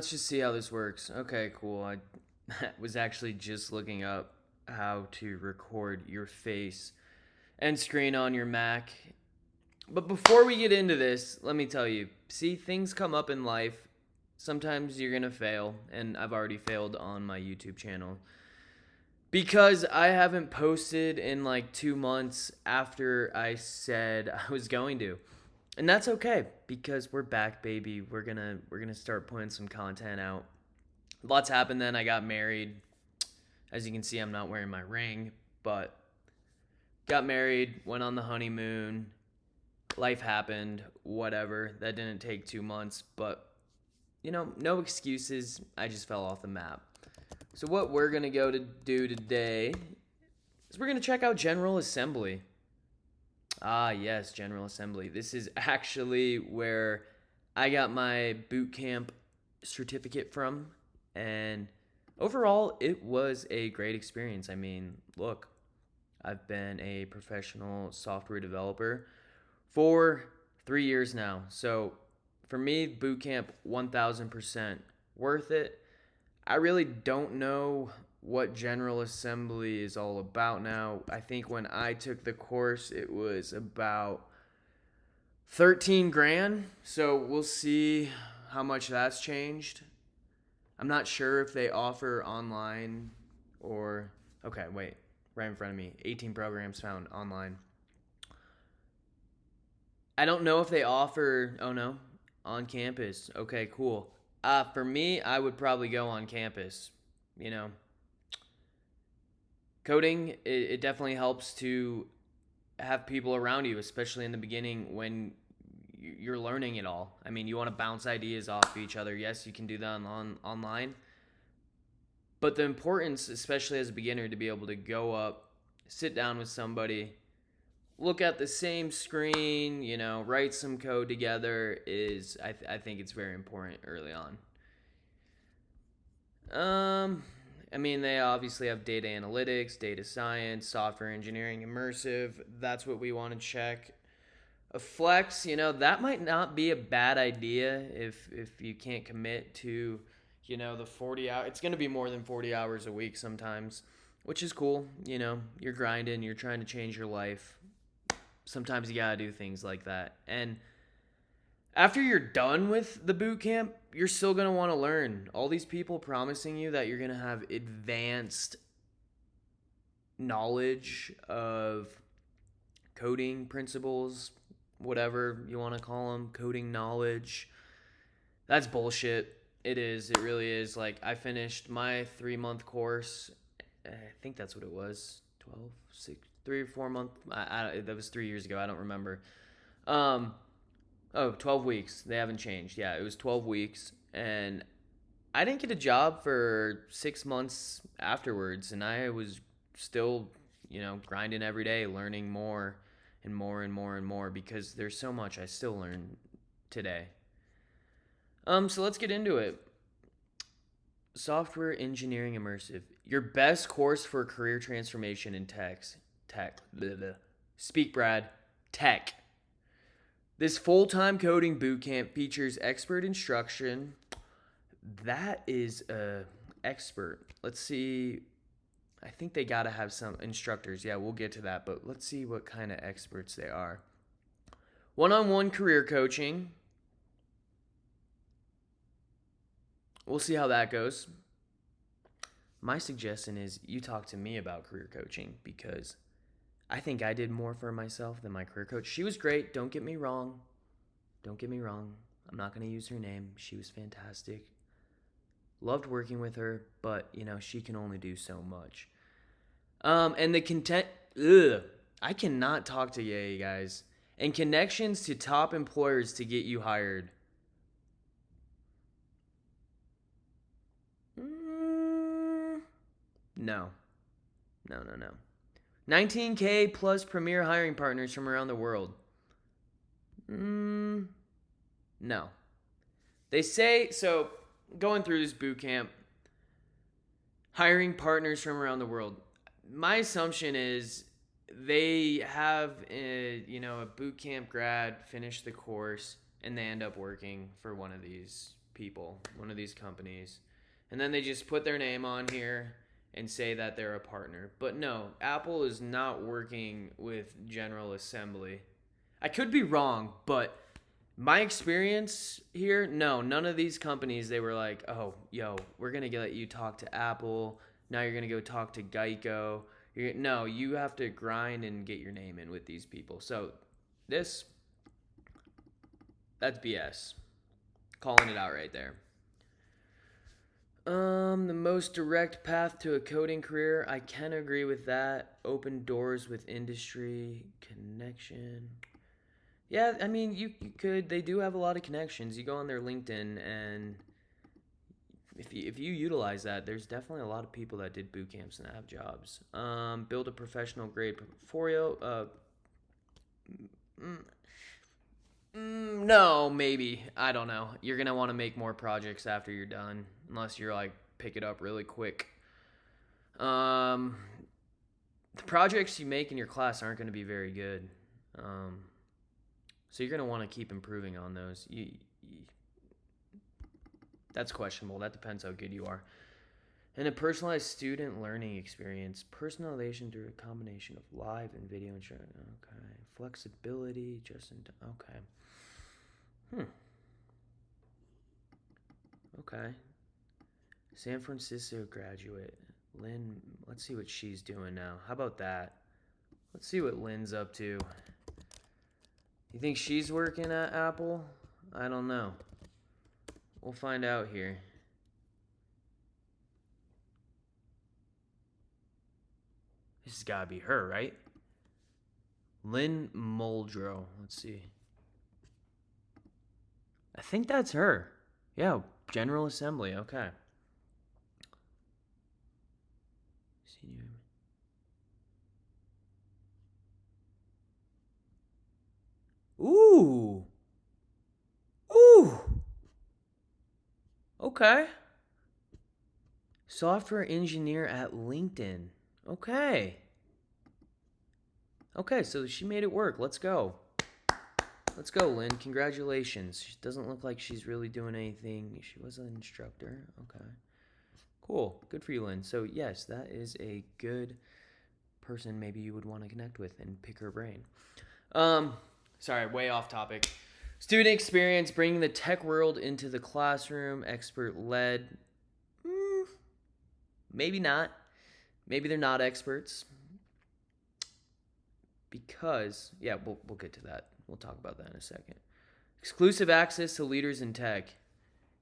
Let's just see how this works. Okay, cool. I was actually just looking up how to record your face and screen on your Mac. But before we get into this, let me tell you, see, things come up in life. Sometimes you're going to fail, and I've already failed on my YouTube channel because I haven't posted in like 2 months after I said I was going to. And that's okay because we're back, baby. We're going to start putting some content out. Lots happened then. I got married. As you can see, I'm not wearing my ring, but got married, went on the honeymoon. Life happened, whatever. That didn't take 2 months, but no excuses. I just fell off the map. So what we're going to go to do today is we're going to check out General Assembly. Ah, yes, General Assembly. This is actually where I got my boot camp certificate from, and overall, it was a great experience. I mean, look, I've been a professional software developer for 3 years now. So for me, boot camp 1000% worth it. I really don't know what General Assembly is all about now. I think when I took the course, it was about 13 grand. So we'll see how much that's changed. I'm not sure if they offer online or. Okay, wait. Right in front of me. 18 programs found online. I don't know if they offer. Oh no. On campus. Okay, cool. For me, I would probably go on campus. You know, coding, it definitely helps to have people around you, especially in the beginning when you're learning it all. I mean, you want to bounce ideas off each other. Yes, you can do that online. But the importance, especially as a beginner, to be able to go up, sit down with somebody, look at the same screen, write some code together I think it's very important early on. Um, I mean, they obviously have data analytics, data science, software engineering, immersive. That's what we want to check. A flex, that might not be a bad idea if you can't commit to, the 40 hours. It's going to be more than 40 hours a week sometimes, which is cool. You're grinding, you're trying to change your life. Sometimes you got to do things like that. And after you're done with the boot camp, you're still going to want to learn. All these people promising you that you're going to have advanced knowledge of coding principles, whatever you want to call them, coding knowledge. That's bullshit. It is. It really is. Like, I finished my 3-month course. I think that's what it was. 12, 6, 3 or 4 month. That was 3 years ago. I don't remember. Um, 12 weeks. They haven't changed. Yeah, it was 12 weeks. And I didn't get a job for 6 months afterwards. And I was still, grinding every day, learning more and more and more and more because there's so much I still learn today. So let's get into it. Software engineering immersive. Your best course for career transformation in tech. Blah, blah. Speak, Brad. Tech. This full-time coding bootcamp features expert instruction. That is expert. Let's see. I think they got to have some instructors. Yeah, we'll get to that, but let's see what kind of experts they are. One-on-one career coaching. We'll see how that goes. My suggestion is you talk to me about career coaching because I think I did more for myself than my career coach. She was great. Don't get me wrong. I'm not going to use her name. She was fantastic. Loved working with her, but, she can only do so much. And the content... Ugh. I cannot talk to you guys. And connections to top employers to get you hired. No. No. 19K plus premier hiring partners from around the world. No. They say, so going through this boot camp, hiring partners from around the world. My assumption is they have a boot camp grad finish the course and they end up working for one of these people, one of these companies, and then they just put their name on here and say that they're a partner. But no, Apple is not working with General Assembly. I could be wrong, but my experience here, no, none of these companies, they were like, oh, yo, we're going to let you talk to Apple. Now you're going to go talk to Geico. No, you have to grind and get your name in with these people. So that's BS. Calling it out right there. The most direct path to a coding career, I can agree with that. Open doors with industry connection. Yeah, I mean, you could. They do have a lot of connections. You go on their LinkedIn, and if you utilize that, there's definitely a lot of people that did boot camps and have jobs. Build a professional grade portfolio. No, maybe. I don't know. You're going to want to make more projects after you're done, unless you're like, pick it up really quick. The projects you make in your class aren't going to be very good. So you're going to want to keep improving on those. That's questionable. That depends how good you are. And a personalized student learning experience. Personalization through a combination of live and video instruction. Okay. Flexibility. Okay. Okay. San Francisco graduate. Lynn, let's see what she's doing now. How about that? Let's see what Lynn's up to. You think she's working at Apple? I don't know. We'll find out here. This has got to be her, right? Lynn Muldrow. Let's see. I think that's her. Yeah, General Assembly. Okay. Senior. Ooh. Okay. Software engineer at LinkedIn. Okay. Okay, so she made it work. Let's go. Let's go, Lynn. Congratulations. She doesn't look like she's really doing anything. She was an instructor. Okay. Cool. Good for you, Lynn. So, yes, that is a good person maybe you would want to connect with and pick her brain. Sorry, way off topic. Student experience, bringing the tech world into the classroom, expert-led. Maybe not. Maybe they're not experts. Because, yeah, we'll get to that. We'll talk about that in a second. Exclusive access to leaders in tech.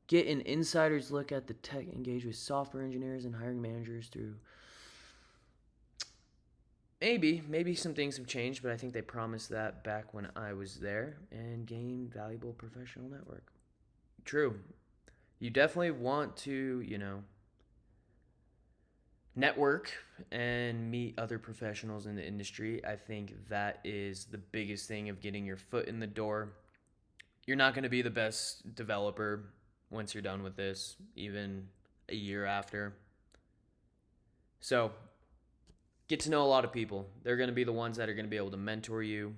Get an insider's look at the tech. Engage with software engineers and hiring managers through... Maybe some things have changed, but I think they promised that back when I was there, and gain valuable professional network. True. You definitely want to, network and meet other professionals in the industry. I think that is the biggest thing of getting your foot in the door. You're not going to be the best developer once you're done with this, even a year after. So, get to know a lot of people. They're going to be the ones that are going to be able to mentor you,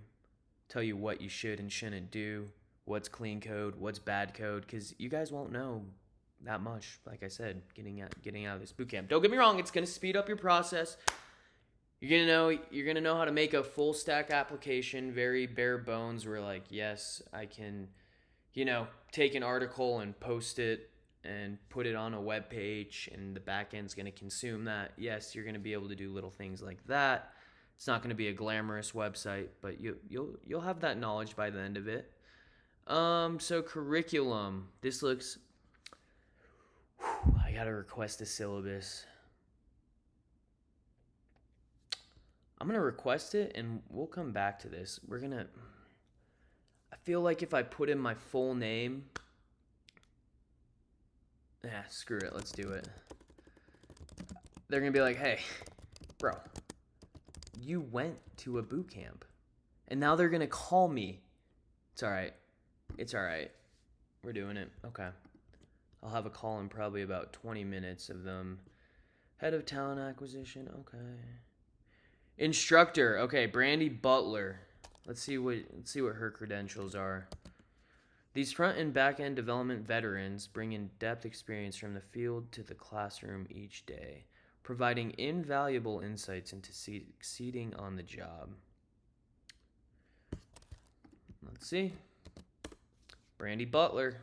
tell you what you should and shouldn't do, what's clean code, what's bad code, because you guys won't know that much. Like I said, getting out of this boot camp. Don't get me wrong, it's going to speed up your process. You're going to know how to make a full stack application, very bare bones, where like, yes, I can, take an article and post it and put it on a web page, and the back end's going to consume that. Yes, you're going to be able to do little things like that. It's not going to be a glamorous website, but you'll have that knowledge by the end of it. So curriculum. This looks... I got to request a syllabus. I'm going to request it, and we'll come back to this. I feel like if I put in my full name... screw it. Let's do it. They're going to be like, hey, bro, you went to a boot camp. And now they're going to call me. It's all right. We're doing it. Okay. I'll have a call in probably about 20 minutes of them. Head of talent acquisition. Okay. Instructor. Okay, Brandy Butler. Let's see what her credentials are. These front and back end development veterans bring in depth experience from the field to the classroom each day, providing invaluable insights into succeeding on the job. Let's see. Brandy Butler.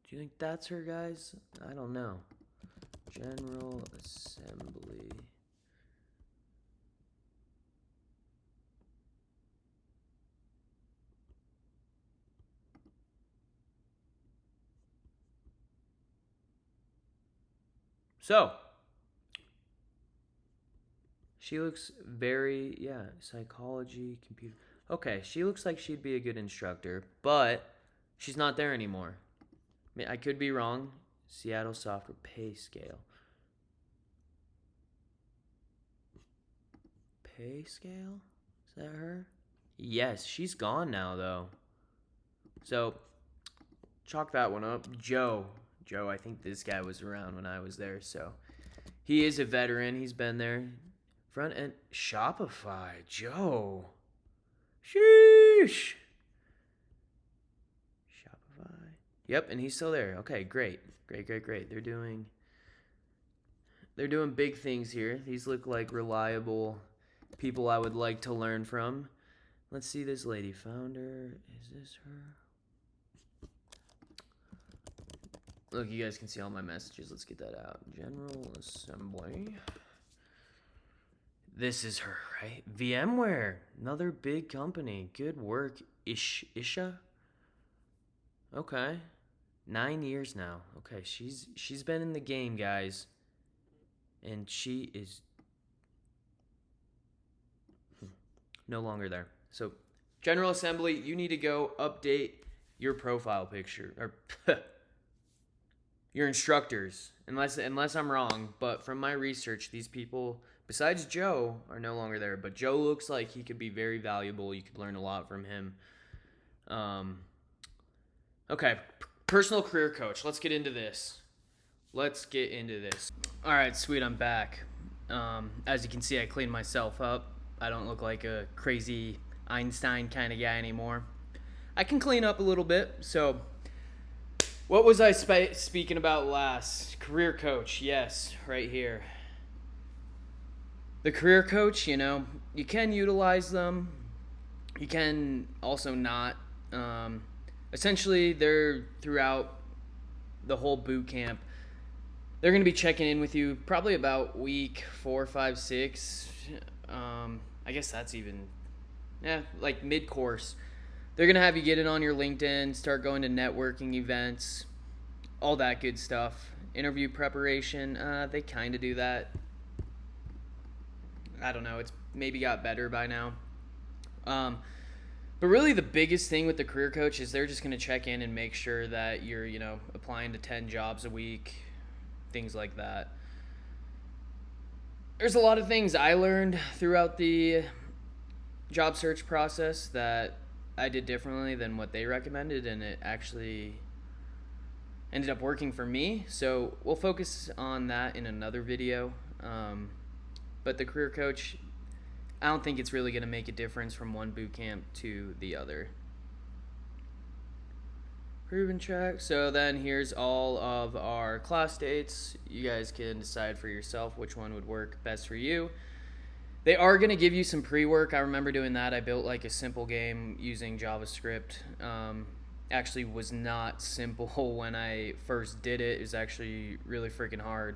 Do you think that's her, guys? I don't know. General Assembly. So, she looks very, psychology, computer. Okay, she looks like she'd be a good instructor, but she's not there anymore. I mean, I could be wrong. Seattle Software Pay Scale. Pay Scale? Is that her? Yes, she's gone now, though. So, chalk that one up. Joe, I think this guy was around when I was there, so he is a veteran. He's been there. Front end Shopify, Joe. Sheesh. Shopify. Yep, and he's still there. Okay, great. They're doing big things here. These look like reliable people I would like to learn from. Let's see this lady. Founder. Is this her? Look, you guys can see all my messages. Let's get that out. General Assembly. This is her, right? VMware. Another big company. Good work. Isha? Okay. 9 years now. Okay, she's been in the game, guys. And she is no longer there. So, General Assembly, you need to go update your profile picture. Or your instructors, unless I'm wrong, but from my research, these people, besides Joe, are no longer there. But Joe looks like he could be very valuable. You could learn a lot from him. Okay, personal career coach. Let's get into this. All right, sweet, I'm back. As you can see, I cleaned myself up. I don't look like a crazy Einstein kind of guy anymore. I can clean up a little bit, so... What was I speaking about last? Career coach, yes, right here. The career coach, you can utilize them. You can also not. Essentially, they're throughout the whole boot camp. They're going to be checking in with you probably about week 4, 5, 6. I guess that's even, like mid-course. They're going to have you get in on your LinkedIn, start going to networking events, all that good stuff. Interview preparation, they kind of do that. I don't know, it's maybe got better by now. But really the biggest thing with the career coach is they're just going to check in and make sure that you're, applying to 10 jobs a week, things like that. There's a lot of things I learned throughout the job search process that I did differently than what they recommended, and it actually ended up working for me. So we'll focus on that in another video. But the career coach, I don't think it's really going to make a difference from one boot camp to the other. Proven track. So then here's all of our class dates. You guys can decide for yourself which one would work best for you. They are going to give you some pre-work. I remember doing that. I built like a simple game using JavaScript. Actually was not simple when I first did it. It was actually really freaking hard.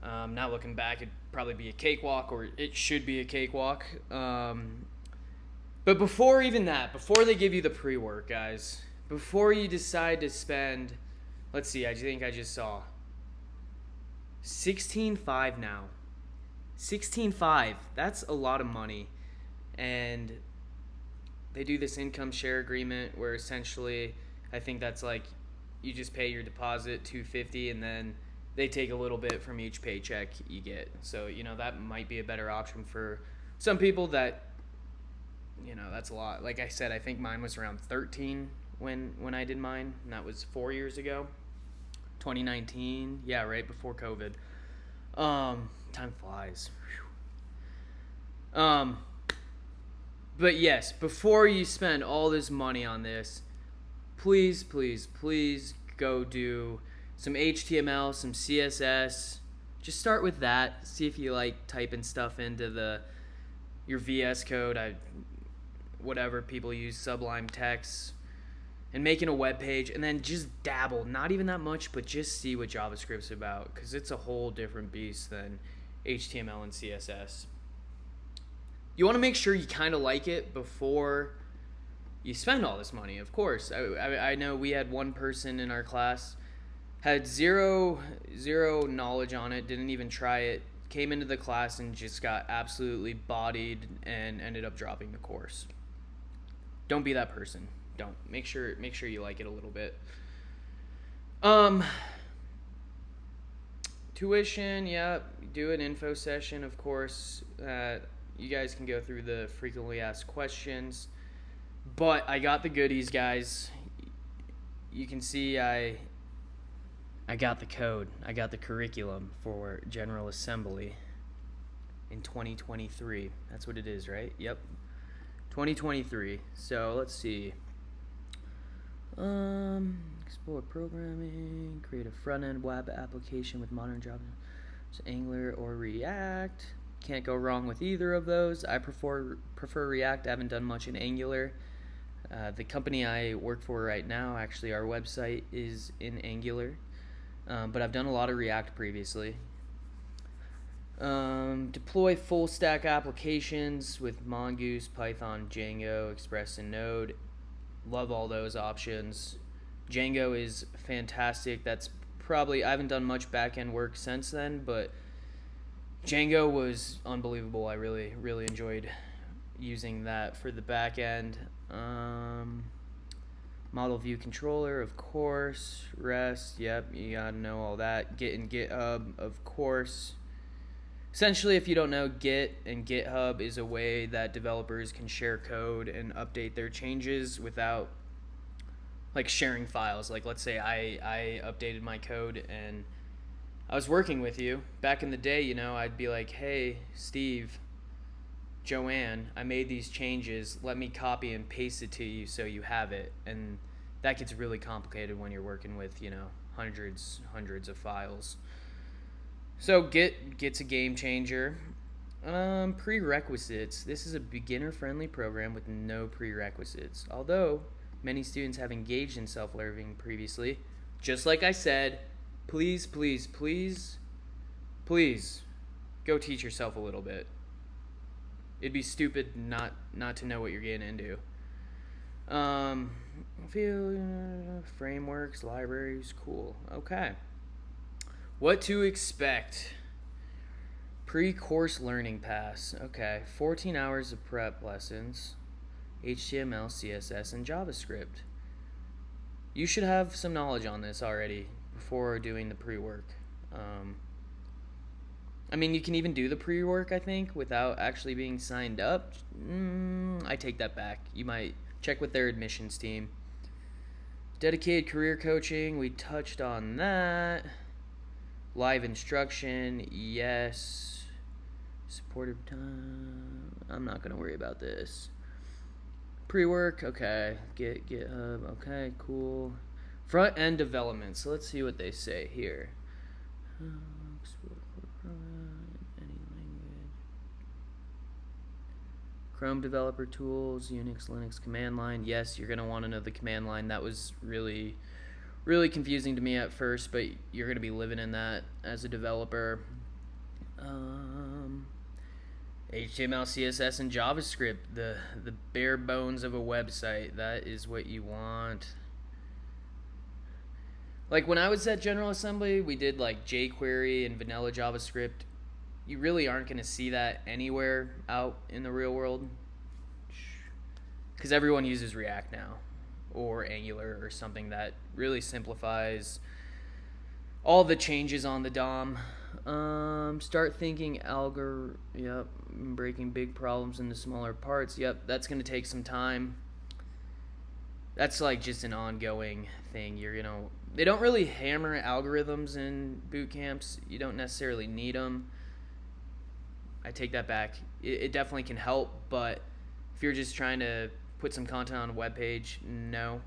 Now looking back, it'd probably be a cakewalk, or it should be a cakewalk. But before even that, before they give you the pre-work, guys, before you decide to spend, let's see, I think I just saw $16,500 now. $16,500. That's a lot of money. And they do this income share agreement where essentially I think that's like you just pay your deposit $250 and then they take a little bit from each paycheck you get. So, that might be a better option for some people that, that's a lot. Like I said, I think mine was around 13 when I did mine, and that was 4 years ago. 2019. Yeah, right before COVID. Time flies. But yes, before you spend all this money on this, please, please, please go do some HTML, some CSS. Just start with that. See if you like typing stuff into your VS Code, whatever people use, Sublime Text, and making a web page, and then just dabble. Not even that much, but just see what JavaScript's about, because it's a whole different beast than HTML and CSS. You want to make sure you kind of like it before you spend all this money, of course. I know we had one person in our class had zero knowledge on it, didn't even try it, came into the class and just got absolutely bodied and ended up dropping the course. Don't be that person. Don't. Make sure you like it a little bit. Tuition, yeah, do an info session, of course. You guys can go through the frequently asked questions. But I got the goodies, guys. You can see I got the code. I got the curriculum for General Assembly in 2023. That's what it is, right? Yep. 2023. So let's see. Explore programming. Create a front-end web application with modern Java, Angular or React. Can't go wrong with either of those. I prefer React. I haven't done much in Angular. The company I work for right now, actually, our website is in Angular, but I've done a lot of React previously. Deploy full stack applications with Mongoose, Python, Django, Express, and Node. Love all those options. Django is fantastic. That's probably, I haven't done much back-end work since then, but Django was unbelievable. I really, really enjoyed using that for the back end. Model view controller, of course. REST, yep, you gotta know all that. Git and GitHub, of course. Essentially, if you don't know, Git and GitHub is a way that developers can share code and update their changes without like sharing files. Like, let's say I updated my code and I was working with you. Back in the day, you know, I'd be like, hey, Steve, Joanne, I made these changes. Let me copy and paste it to you so you have it. And that gets really complicated when you're working with, you know, hundreds of files. So Git's a game changer. Prerequisites. This is a beginner-friendly program with no prerequisites. Although many students have engaged in self-learning previously, just like I said, please go teach yourself a little bit. It'd be stupid not to know what you're getting into. Frameworks, libraries, cool. Okay. What to expect? Pre-course learning pass. Okay. 14 hours of prep lessons. HTML, CSS, and JavaScript. You should have some knowledge on this already before doing the pre-work. I mean, you can even do the pre-work, I think, without actually being signed up. I take that back. You might check with their admissions team. Dedicated career coaching, we touched on that. Live instruction, yes. Supportive time, I'm not going to worry about this. Pre-work, okay. GitHub, okay, cool. Front-end development, so let's see what they say here. Any language. Chrome developer tools, Unix, Linux, command line. Yes, you're going to want to know the command line. That was really confusing to me at first, but you're going to be living in that as a developer. HTML, CSS, and JavaScript, the bare bones of a website. That is what you want. Like when I was at General Assembly, we did like jQuery and vanilla JavaScript. You really aren't going to see that anywhere out in the real world because everyone uses React now or Angular or something that really simplifies all the changes on the DOM. Start thinking yep, breaking big problems into smaller parts. Yep, that's going to take some time. That's like just an ongoing thing. They don't really hammer algorithms in boot camps. You don't necessarily need them. I take that back. It definitely can help, but If you're just trying to put some content on a web page, no.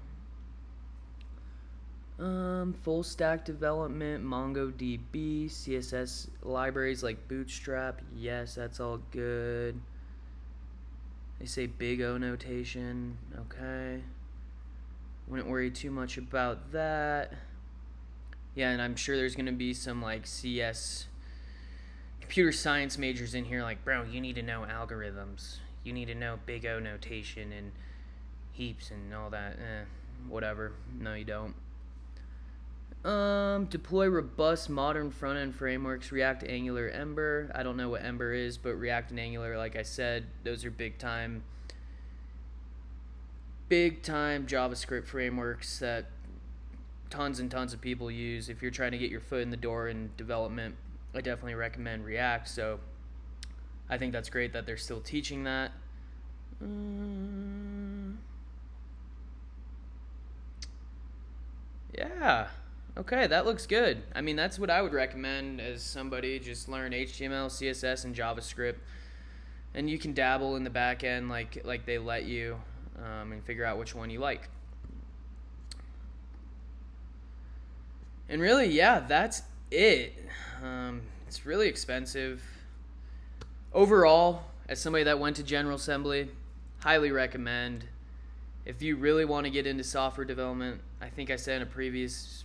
Full stack development, MongoDB, CSS libraries like Bootstrap, yes, that's all good. They say big O notation, okay. Wouldn't worry too much about that. Yeah, and I'm sure there's gonna be some like CS computer science majors in here like, bro, you need to know algorithms. You need to know big O notation and heaps and all that. Whatever. No, you don't. Deploy robust modern front-end frameworks, React, Angular, Ember. I don't know what Ember is, but React and Angular, like I said, those are big time JavaScript frameworks that tons and tons of people use. If you're trying to get your foot in the door in development, I definitely recommend React. So I think that's great that they're still teaching that. Yeah. Okay, that looks good. I mean, that's what I would recommend as somebody. Just learn HTML, CSS, and JavaScript, and you can dabble in the back end like they let you, and figure out which one you like. And really, yeah, that's it. It's really expensive. Overall, as somebody that went to General Assembly, highly recommend. If you really want to get into software development, I think I said in a previous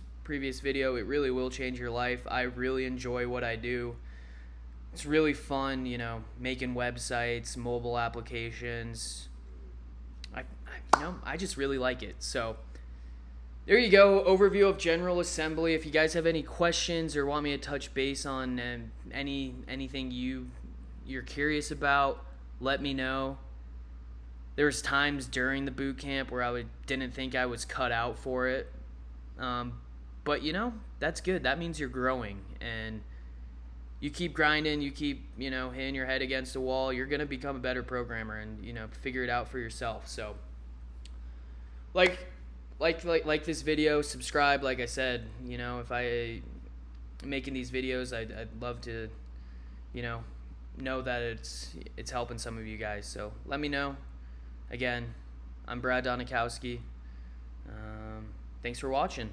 video, it really will change your life. I really enjoy what I do. It's really fun, making websites, mobile applications. I just really like it. So there you go, overview of General Assembly. If you guys have any questions or want me to touch base on anything you're curious about, let me know. There was times during the boot camp where I didn't think I was cut out for it. But, that's good. That means you're growing. And you keep grinding, you keep, hitting your head against a wall, you're going to become a better programmer and, figure it out for yourself. So, like this video, subscribe. Like I said, if I'm making these videos, I'd love to, know that it's helping some of you guys. So let me know. Again, I'm Brad Donikowski. Thanks for watching.